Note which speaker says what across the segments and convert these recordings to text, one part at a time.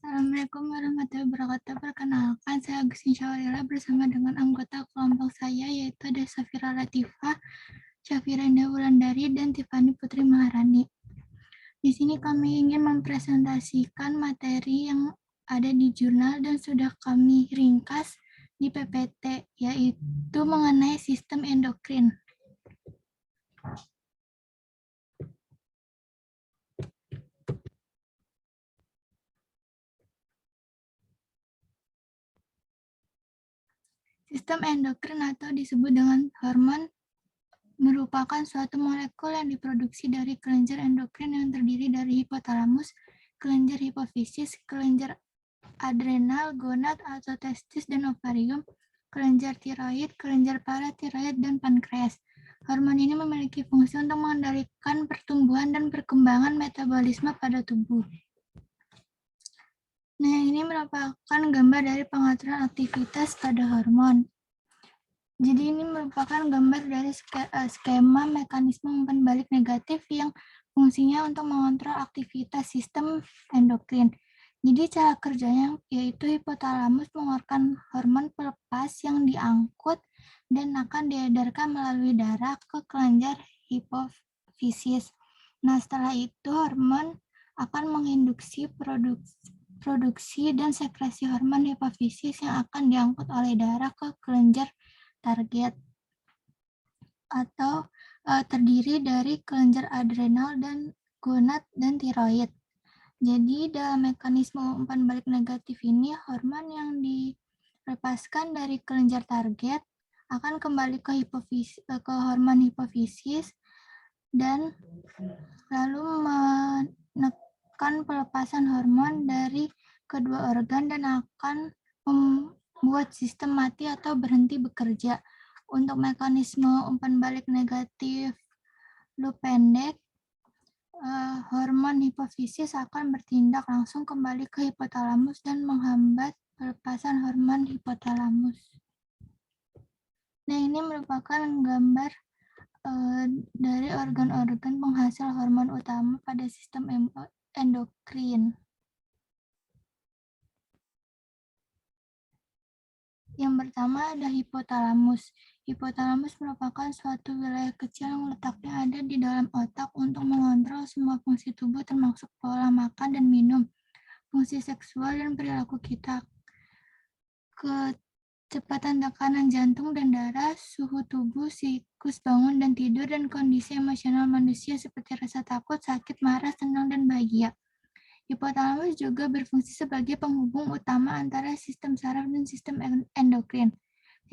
Speaker 1: Assalamualaikum warahmatullahi wabarakatuh. Perkenalkan, saya Agustin Syawalila bersama dengan anggota kelompok saya, yaitu ada Safira Latifah, Syafira Indah Wulandari, dan Tiffany Putri Maharani. Di sini kami ingin mempresentasikan materi yang ada di jurnal dan sudah kami ringkas di PPT, yaitu mengenai sistem endokrin. Sistem endokrin atau disebut dengan hormon merupakan suatu molekul yang diproduksi dari kelenjar endokrin yang terdiri dari hipotalamus, kelenjar hipofisis, kelenjar adrenal, gonad atau testis dan ovarium, kelenjar tiroid, kelenjar paratiroid, dan pankreas. Hormon ini memiliki fungsi untuk mengendalikan pertumbuhan dan perkembangan metabolisme pada tubuh. Nah, ini merupakan gambar dari pengaturan aktivitas pada hormon. Jadi ini merupakan gambar dari skema mekanisme umpan balik negatif yang fungsinya untuk mengontrol aktivitas sistem endokrin. Jadi cara kerjanya yaitu hipotalamus mengeluarkan hormon pelepas yang diangkut dan akan diedarkan melalui darah ke kelenjar hipofisis. Nah, setelah itu hormon akan menginduksi produksi dan sekresi hormon hipofisis yang akan diangkut oleh darah ke kelenjar target atau terdiri dari kelenjar adrenal dan gonad dan tiroid. Jadi dalam mekanisme umpan balik negatif ini hormon yang dilepaskan dari kelenjar target akan kembali ke hormon hipofisis dan lalu menekan pelepasan hormon dari kedua organ dan akan membuat sistem mati atau berhenti bekerja. Untuk mekanisme umpan balik negatif loop pendek, hormon hipofisis akan bertindak langsung kembali ke hipotalamus dan menghambat pelepasan hormon hipotalamus. Nah, ini merupakan gambar dari organ-organ penghasil hormon utama pada sistem endokrin. Yang pertama ada hipotalamus. Hipotalamus merupakan suatu wilayah kecil yang letaknya ada di dalam otak untuk mengontrol semua fungsi tubuh termasuk pola makan dan minum, fungsi seksual dan perilaku kita, kecepatan tekanan jantung dan darah, suhu tubuh, siklus bangun dan tidur, dan kondisi emosional manusia seperti rasa takut, sakit, marah, senang, dan bahagia. Hipotalamus juga berfungsi sebagai penghubung utama antara sistem saraf dan sistem endokrin,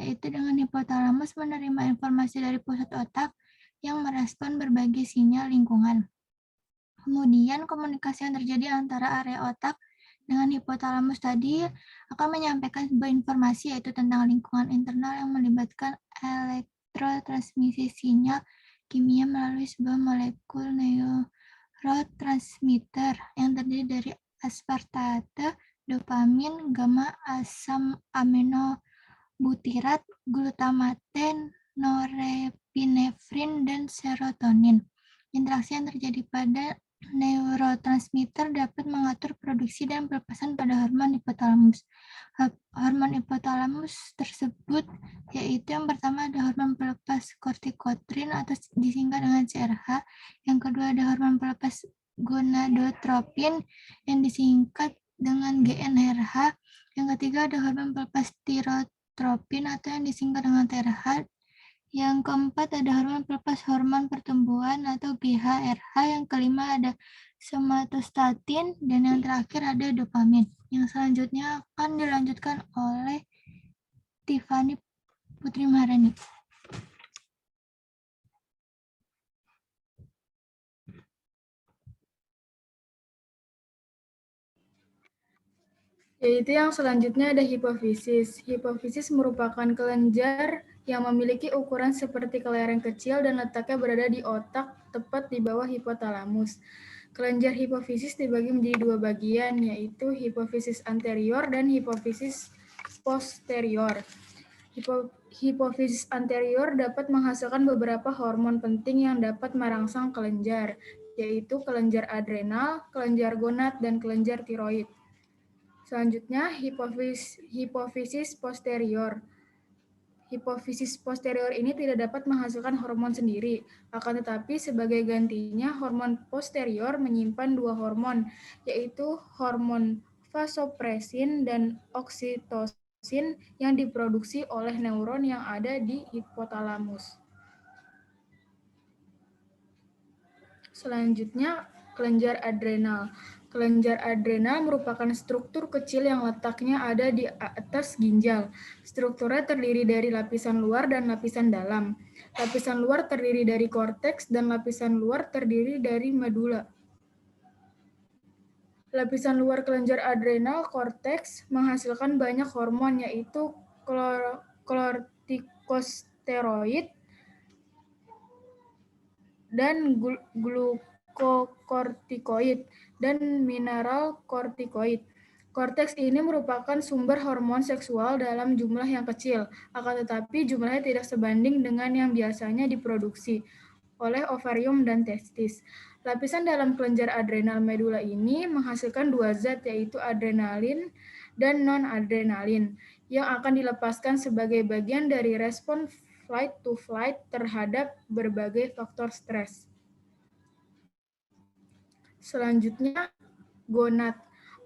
Speaker 1: yaitu dengan hipotalamus menerima informasi dari pusat otak yang merespon berbagai sinyal lingkungan. Kemudian komunikasi yang terjadi antara area otak dengan hipotalamus tadi akan menyampaikan sebuah informasi yaitu tentang lingkungan internal yang melibatkan elektrotransmisi sinyal kimia melalui sebuah molekul neurotransmitter yang terdiri dari aspartate, dopamin, gamma asam aminobutirat, glutamate, norepinefrin, dan serotonin. Interaksi yang terjadi pada neurotransmitter dapat mengatur produksi dan pelepasan pada hormon hipotalamus. Hormon hipotalamus tersebut yaitu yang pertama ada hormon pelepas kortikotrin atau disingkat dengan CRH, yang kedua ada hormon pelepas gonadotropin yang disingkat dengan GnRH, yang ketiga ada hormon pelepas tirotropin atau yang disingkat dengan TRH, yang keempat ada hormon pelepas hormon pertumbuhan atau GHRH, yang kelima ada somatostatin, dan yang terakhir ada dopamin. Yang selanjutnya akan dilanjutkan oleh Tiffany Putri Maharani.
Speaker 2: Yaitu yang selanjutnya ada hipofisis. Hipofisis merupakan kelenjar yang memiliki ukuran seperti kelereng kecil dan letaknya berada di otak, tepat di bawah hipotalamus. Kelenjar hipofisis dibagi menjadi dua bagian, yaitu hipofisis anterior dan hipofisis posterior. Hipofisis anterior dapat menghasilkan beberapa hormon penting yang dapat merangsang kelenjar, yaitu kelenjar adrenal, kelenjar gonad, dan kelenjar tiroid. Selanjutnya, hipofisis posterior. Hipofisis posterior ini tidak dapat menghasilkan hormon sendiri, akan tetapi sebagai gantinya hormon posterior menyimpan dua hormon, yaitu hormon vasopresin dan oksitosin yang diproduksi oleh neuron yang ada di hipotalamus. Selanjutnya, kelenjar adrenal. Kelenjar adrenal merupakan struktur kecil yang letaknya ada di atas ginjal. Strukturnya terdiri dari lapisan luar dan lapisan dalam. Lapisan luar terdiri dari korteks dan lapisan luar terdiri dari medula. Lapisan luar kelenjar adrenal korteks menghasilkan banyak hormon, yaitu kortikosteroid dan glukokortikoid dan mineral kortikoid. Korteks ini merupakan sumber hormon seksual dalam jumlah yang kecil, akan tetapi jumlahnya tidak sebanding dengan yang biasanya diproduksi oleh ovarium dan testis. Lapisan dalam kelenjar adrenal medula ini menghasilkan dua zat, yaitu adrenalin dan non-adrenalin, yang akan dilepaskan sebagai bagian dari respon flight to flight terhadap berbagai faktor stres. Selanjutnya, gonad.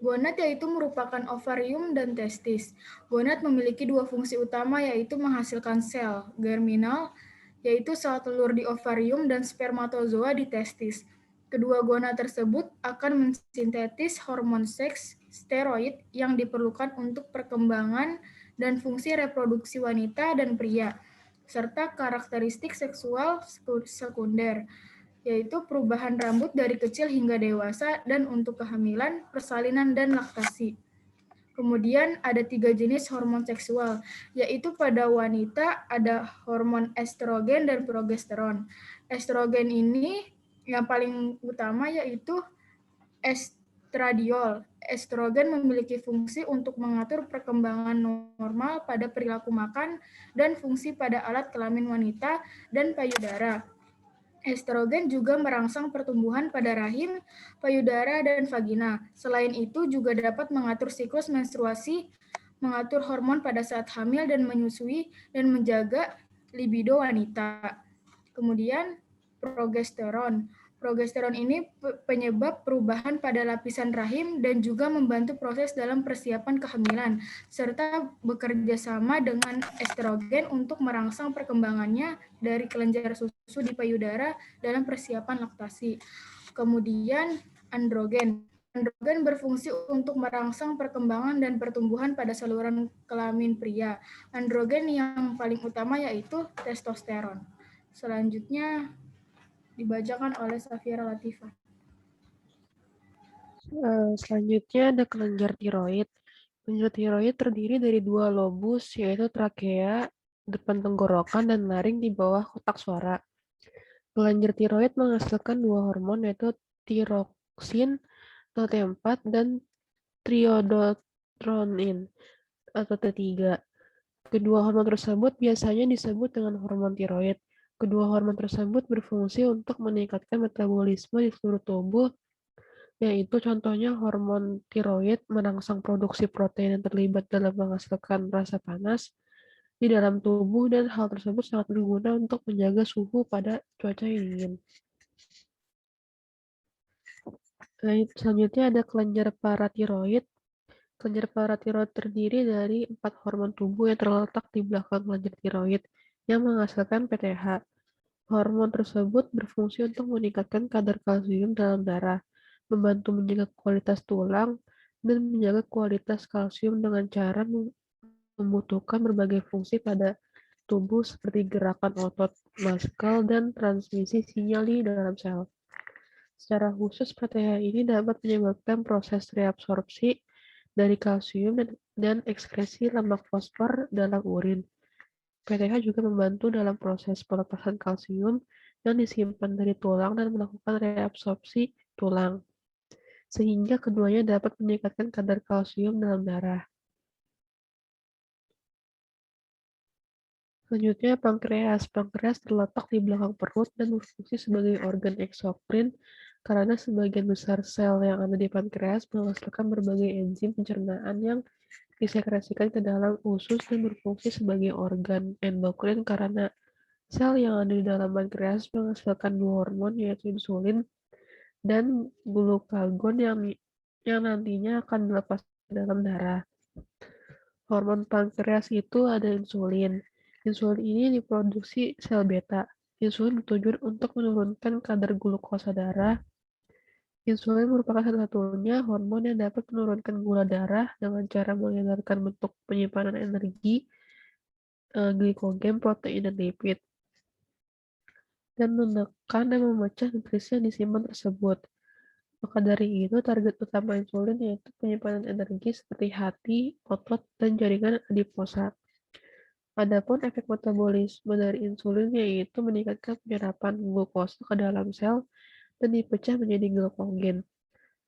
Speaker 2: Gonad yaitu merupakan ovarium dan testis. Gonad memiliki dua fungsi utama, yaitu menghasilkan sel germinal, yaitu sel telur di ovarium, dan spermatozoa di testis. Kedua gonad tersebut akan mensintetis hormon seks, steroid, yang diperlukan untuk perkembangan dan fungsi reproduksi wanita dan pria, serta karakteristik seksual sekunder, yaitu perubahan rambut dari kecil hingga dewasa dan untuk kehamilan, persalinan, dan laktasi. Kemudian ada 3 jenis hormon seksual, yaitu pada wanita ada hormon estrogen dan progesteron. Estrogen ini yang paling utama yaitu estradiol. Estrogen memiliki fungsi untuk mengatur perkembangan normal pada perilaku makan dan fungsi pada alat kelamin wanita dan payudara. Estrogen juga merangsang pertumbuhan pada rahim, payudara, dan vagina. Selain itu juga dapat mengatur siklus menstruasi, mengatur hormon pada saat hamil dan menyusui, dan menjaga libido wanita. Kemudian progesteron. Progesteron ini penyebab perubahan pada lapisan rahim dan juga membantu proses dalam persiapan kehamilan, serta bekerja sama dengan estrogen untuk merangsang perkembangannya dari kelenjar susu di payudara dalam persiapan laktasi. Kemudian androgen. Androgen berfungsi untuk merangsang perkembangan dan pertumbuhan pada saluran kelamin pria. Androgen yang paling utama yaitu testosteron. Selanjutnya dibacakan oleh Safira Latifah.
Speaker 3: Selanjutnya ada kelenjar tiroid. Kelenjar tiroid terdiri dari dua lobus, yaitu trakea, depan tenggorokan, dan laring di bawah kotak suara. Kelenjar tiroid menghasilkan dua hormon, yaitu tiroksin atau T4 dan triodotronin atau T3. Kedua hormon tersebut biasanya disebut dengan hormon tiroid. Kedua hormon tersebut berfungsi untuk meningkatkan metabolisme di seluruh tubuh, yaitu contohnya hormon tiroid merangsang produksi protein yang terlibat dalam menghasilkan rasa panas di dalam tubuh, dan hal tersebut sangat berguna untuk menjaga suhu pada cuaca yang dingin. Selanjutnya ada kelenjar paratiroid. Kelenjar paratiroid terdiri dari 4 hormon tubuh yang terletak di belakang kelenjar tiroid yang menghasilkan PTH. Hormon tersebut berfungsi untuk meningkatkan kadar kalsium dalam darah, membantu menjaga kualitas tulang, dan menjaga kualitas kalsium dengan cara membutuhkan berbagai fungsi pada tubuh seperti gerakan otot, muskel, dan transmisi sinyal di dalam sel. Secara khusus, PTH ini dapat menyebabkan proses reabsorpsi dari kalsium dan ekskresi lemak fosfor dalam urin. PTH juga membantu dalam proses pelepasan kalsium yang disimpan dari tulang dan melakukan reabsorpsi tulang, sehingga keduanya dapat meningkatkan kadar kalsium dalam darah. Selanjutnya, pankreas. Pankreas terletak di belakang perut dan berfungsi sebagai organ eksokrin karena sebagian besar sel yang ada di pankreas menghasilkan berbagai enzim pencernaan yang disekresikan ke dalam usus dan berfungsi sebagai organ endokrin karena sel yang ada di dalam pankreas menghasilkan dua hormon yaitu insulin dan glukagon yang nantinya akan dilepas ke dalam darah. Hormon pankreas itu ada insulin. Insulin ini diproduksi sel beta. Insulin bertujuan untuk menurunkan kadar glukosa darah. Insulin merupakan satu-satunya hormon yang dapat menurunkan gula darah dengan cara mengedarkan bentuk penyimpanan energi, glikogen, protein, dan lipid, dan menekan dan memecah nutrisi yang disimpan tersebut. Maka dari itu, target utama insulin yaitu penyimpanan energi seperti hati, otot, dan jaringan adiposa. Adapun efek metabolisme dari insulin yaitu meningkatkan penyerapan glukosa ke dalam sel dan dipecah menjadi glikogen,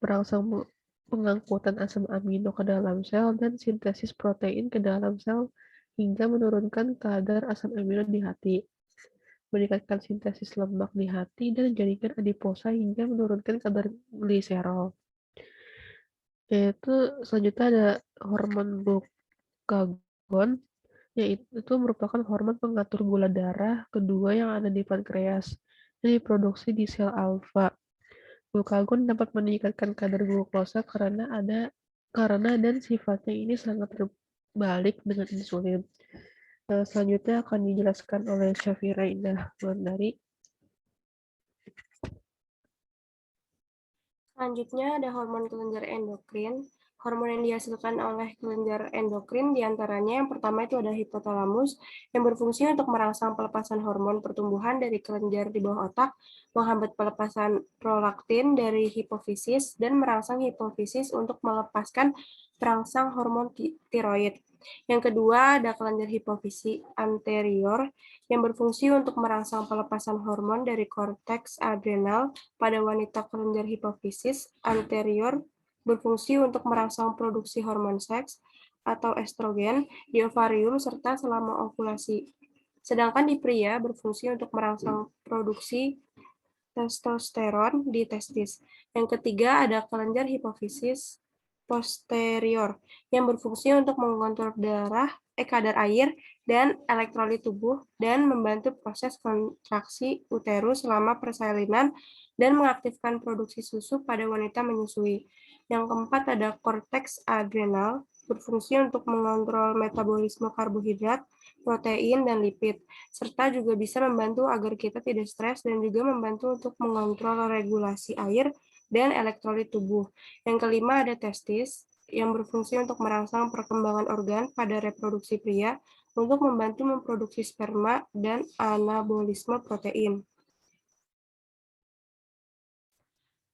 Speaker 3: merangsang pengangkutan asam amino ke dalam sel dan sintesis protein ke dalam sel hingga menurunkan kadar asam amino di hati, meningkatkan sintesis lemak di hati dan jaringan adiposa hingga menurunkan kadar gliserol. Yaitu selanjutnya ada hormon glukagon, yaitu merupakan hormon pengatur gula darah kedua yang ada di pankreas yang diproduksi di sel alfa. Glukagon dapat meningkatkan kadar glukosa karena dan sifatnya ini sangat berbalik dengan insulin. Selanjutnya akan dijelaskan oleh Syafira Indah Wulandari.
Speaker 4: Selanjutnya ada hormon kelenjar endokrin. Hormon yang dihasilkan oleh kelenjar endokrin diantaranya yang pertama itu ada hipotalamus yang berfungsi untuk merangsang pelepasan hormon pertumbuhan dari kelenjar di bawah otak, menghambat pelepasan prolaktin dari hipofisis, dan merangsang hipofisis untuk melepaskan perangsang hormon tiroid. Yang kedua ada kelenjar hipofisi anterior yang berfungsi untuk merangsang pelepasan hormon dari korteks adrenal pada wanita. Kelenjar hipofisis anterior berfungsi untuk merangsang produksi hormon seks atau estrogen di ovarium serta selama ovulasi. Sedangkan di pria berfungsi untuk merangsang produksi testosteron di testis. Yang ketiga ada kelenjar hipofisis posterior yang berfungsi untuk mengontrol kadar air dan elektrolit tubuh dan membantu proses kontraksi uterus selama persalinan dan mengaktifkan produksi susu pada wanita menyusui. Yang keempat ada korteks adrenal berfungsi untuk mengontrol metabolisme karbohidrat, protein, dan lipid, serta juga bisa membantu agar kita tidak stres dan juga membantu untuk mengontrol regulasi air dan elektrolit tubuh. Yang kelima ada testis yang berfungsi untuk merangsang perkembangan organ pada reproduksi pria untuk membantu memproduksi sperma dan anabolisme protein.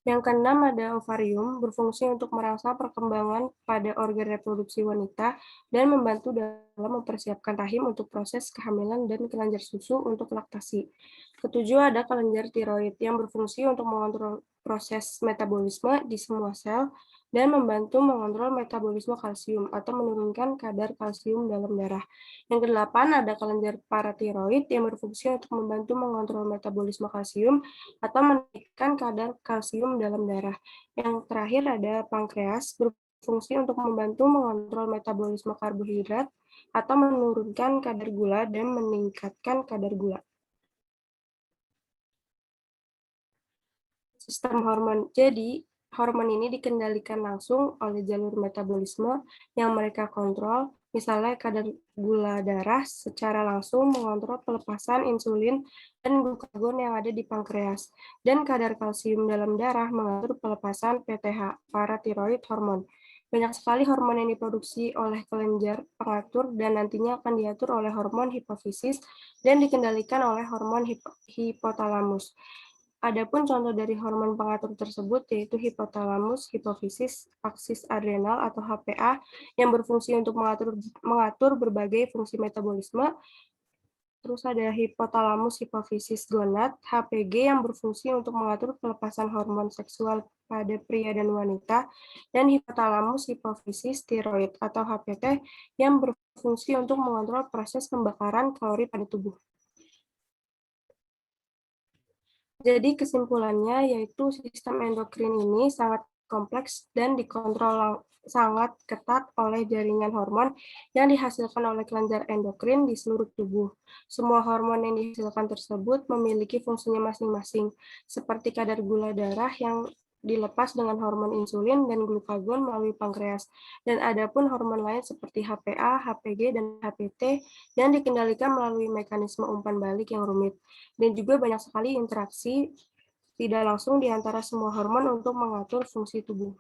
Speaker 4: Yang keenam ada ovarium, berfungsi untuk merangsang perkembangan pada organ reproduksi wanita dan membantu dalam mempersiapkan rahim untuk proses kehamilan dan kelenjar susu untuk laktasi. Ketujuh ada kelenjar tiroid yang berfungsi untuk mengontrol proses metabolisme di semua sel dan membantu mengontrol metabolisme kalsium atau menurunkan kadar kalsium dalam darah. Yang kedelapan ada kelenjar paratiroid yang berfungsi untuk membantu mengontrol metabolisme kalsium atau menaikkan kadar kalsium dalam darah. Yang terakhir ada pankreas berfungsi untuk membantu mengontrol metabolisme karbohidrat atau menurunkan kadar gula dan meningkatkan kadar gula. Sistem hormon. Jadi, hormon ini dikendalikan langsung oleh jalur metabolisme yang mereka kontrol. Misalnya kadar gula darah secara langsung mengontrol pelepasan insulin dan glukagon yang ada di pankreas. Dan kadar kalsium dalam darah mengatur pelepasan PTH, paratiroid hormon. Banyak sekali hormon yang diproduksi oleh kelenjar pengatur dan nantinya akan diatur oleh hormon hipofisis dan dikendalikan oleh hormon hipotalamus. Adapun contoh dari hormon pengatur tersebut yaitu hipotalamus, hipofisis, aksis adrenal atau HPA yang berfungsi untuk mengatur berbagai fungsi metabolisme. Terus ada hipotalamus hipofisis gonad, HPG yang berfungsi untuk mengatur pelepasan hormon seksual pada pria dan wanita, dan hipotalamus hipofisis tiroid atau HPT yang berfungsi untuk mengontrol proses pembakaran kalori pada tubuh. Jadi kesimpulannya yaitu sistem endokrin ini sangat kompleks dan dikontrol sangat ketat oleh jaringan hormon yang dihasilkan oleh kelenjar endokrin di seluruh tubuh. Semua hormon yang dihasilkan tersebut memiliki fungsinya masing-masing, seperti kadar gula darah yang dilepas dengan hormon insulin dan glukagon melalui pankreas. Dan adapun hormon lain seperti HPA, HPG, dan HPT yang dikendalikan melalui mekanisme umpan balik yang rumit. Dan juga banyak sekali interaksi tidak langsung di antara semua hormon untuk mengatur fungsi tubuh.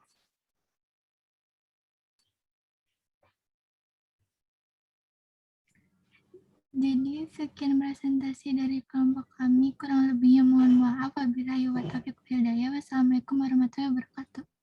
Speaker 1: Jadi sekian presentasi dari kelompok kami. Kurang lebihnya mohon maaf. Wabillahi wa taufiq wal hidayah. Wassalamualaikum warahmatullahi wabarakatuh.